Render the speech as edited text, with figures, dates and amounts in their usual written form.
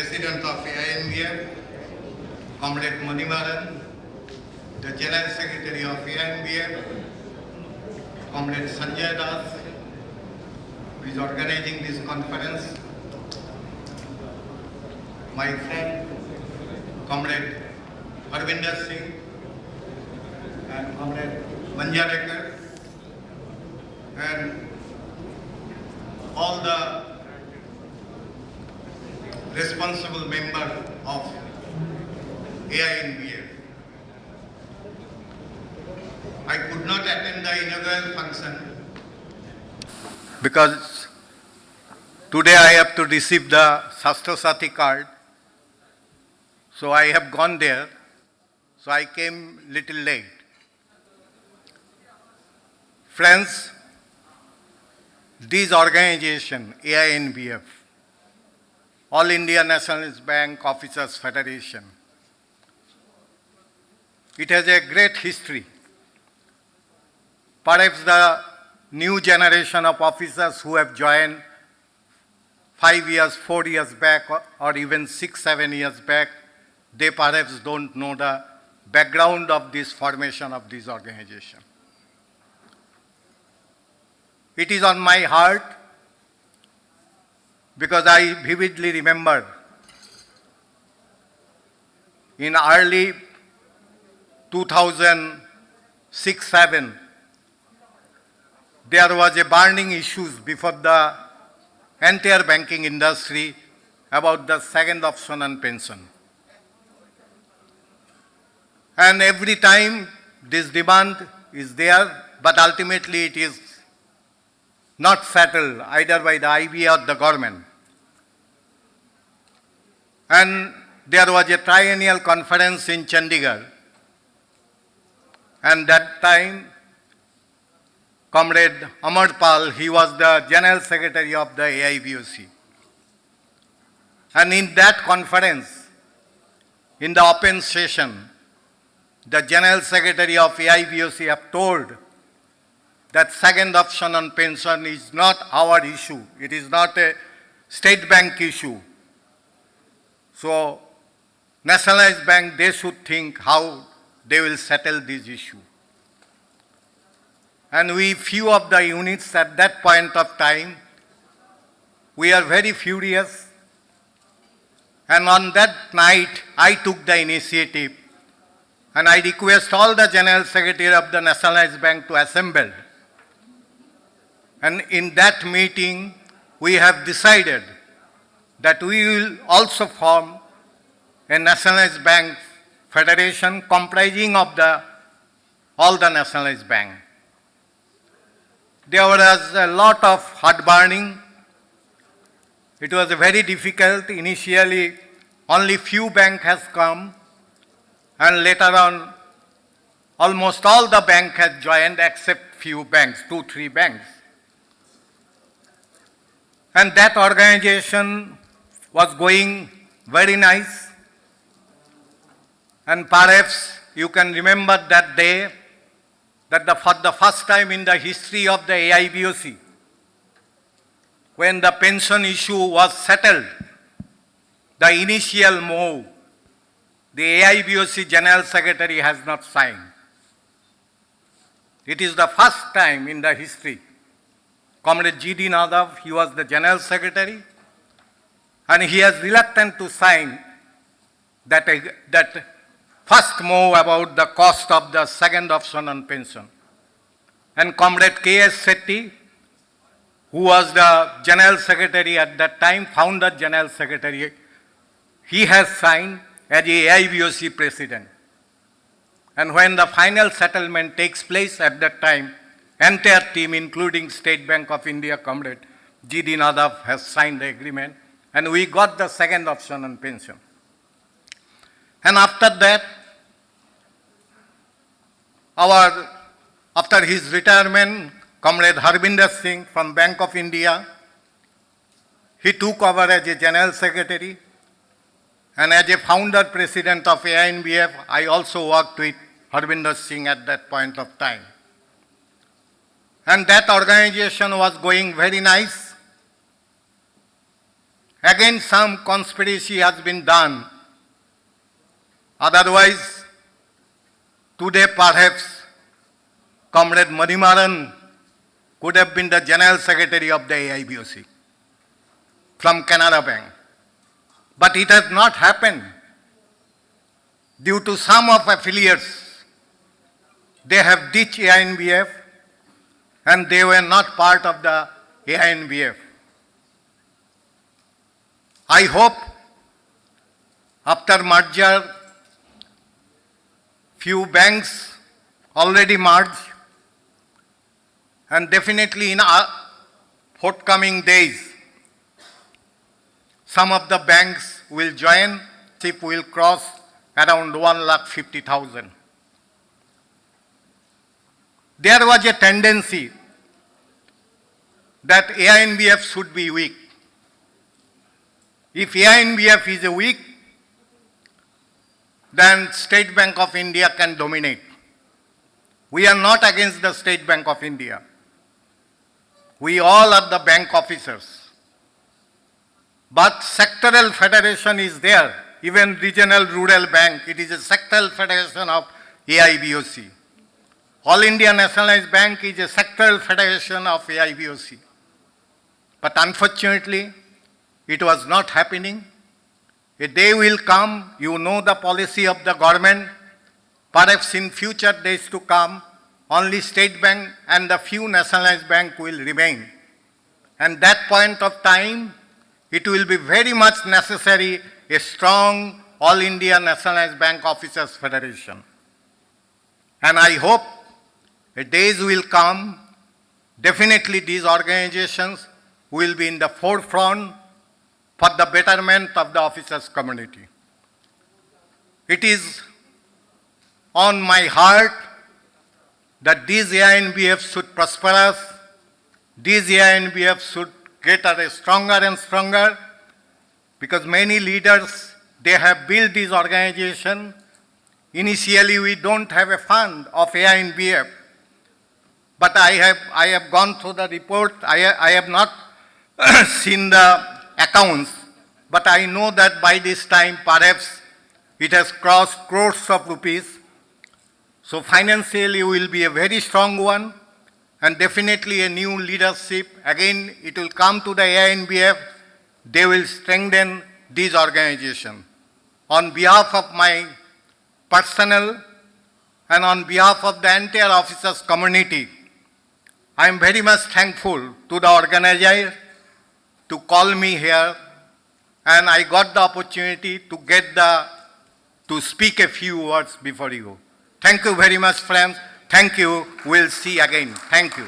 President of AINBF, Comrade Manimaran, the General Secretary of AINBF, Comrade Sanjay Das, who is organizing this conference, my friend, Comrade Harvinder Singh, and Comrade Manjarekar, and all the responsible member of AINBF. I could not attend the inaugural function because today I have to receive the Shastro Sathi card. So I have gone there. So I came little late. Friends, this organization, AINBF, All India Nationalist Bank Officers Federation, it has a great history. Perhaps the new generation of officers who have joined 5 years, 4 years back, or even 6, 7 years back, they perhaps don't know the background of this formation of this organization. It is on my heart because I vividly remember in early 2006-07, there was a burning issues before the entire banking industry about the second option on pension. And every time this demand is there, but ultimately it is not settled either by the IB or the government. And there was a triennial conference in Chandigarh. And that time, Comrade Amar Pal, he was the General Secretary of the AIBOC. And in that conference, in the open session, the General Secretary of AIBOC have told that second option on pension is not our issue. It is not a state bank issue. So, nationalized bank, they should think how they will settle this issue. And we, few of the units at that point of time, we are very furious. And on that night, I took the initiative and I request all the General Secretary of the Nationalized Bank to assemble. And in that meeting, we have decided that we will also form a nationalized bank federation comprising of all the nationalized bank. There was a lot of heartburning. It was very difficult. Initially, only few banks has come, and later on, almost all the banks has joined except few banks, 2, 3 banks. And that organization was going very nice. And perhaps you can remember that day that for the first time in the history of the AIBOC, when the pension issue was settled, the initial move, the AIBOC General Secretary has not signed. It is the first time in the history. Comrade G.D. Nadav, he was the General Secretary, and he is reluctant to sign that first move about the cost of the second option on pension. And Comrade K.S. Setty, who was the General Secretary at that time, founder General Secretary, he has signed as the AIBOC President. And when the final settlement takes place at that time, entire team, including State Bank of India, Comrade G.D. Nadav has signed the agreement, and we got the second option on pension. And after that, after his retirement, Comrade Harvinder Singh from Bank of India, he took over as a General Secretary, and as a founder president of AINBF, I also worked with Harvinder Singh at that point of time. And that organization was going very nice. again some conspiracy has been done. Otherwise, today perhaps Comrade Manimaran could have been the General Secretary of the AIBOC from Canara Bank. But it has not happened due to some of affiliates. They have ditched AINBF and they were not part of the AINBF. I hope after merger, few banks already merged, and definitely in forthcoming days, some of the banks will join, CIF will cross around 1,50,000. There was a tendency that AINBF should be weak. If AINBF is weak, then State Bank of India can dominate. We are not against the State Bank of India. We all are the bank officers. But sectoral federation is there. Even regional rural bank, it is a sectoral federation of AIBOC. All India Nationalized Bank is a sectoral federation of AIBOC. But unfortunately, it was not happening. A day will come, you know the policy of the government, perhaps in future days to come, only State Bank and the few nationalized bank will remain. And that point of time, it will be very much necessary a strong All India Nationalized Bank Officers Federation. And I hope a days will come, definitely these organizations will be in the forefront for the betterment of the officers community. It is on my heart that these AINBF should prosper, these AINBF should get stronger and stronger, because many leaders, they have built this organization. Initially, we don't have a fund of AINBF, but I have gone through the report. I have not seen the accounts, but I know that by this time, perhaps it has crossed crores of rupees. So financially, will be a very strong one, and definitely a new leadership. Again, it will come to the AINBF. They will strengthen this organization. On behalf of my personal and on behalf of the entire officers community, I am very much thankful to the organizer to call me here, and I got the opportunity to speak a few words before you. Thank you very much, friends. Thank you. We'll see again. Thank you.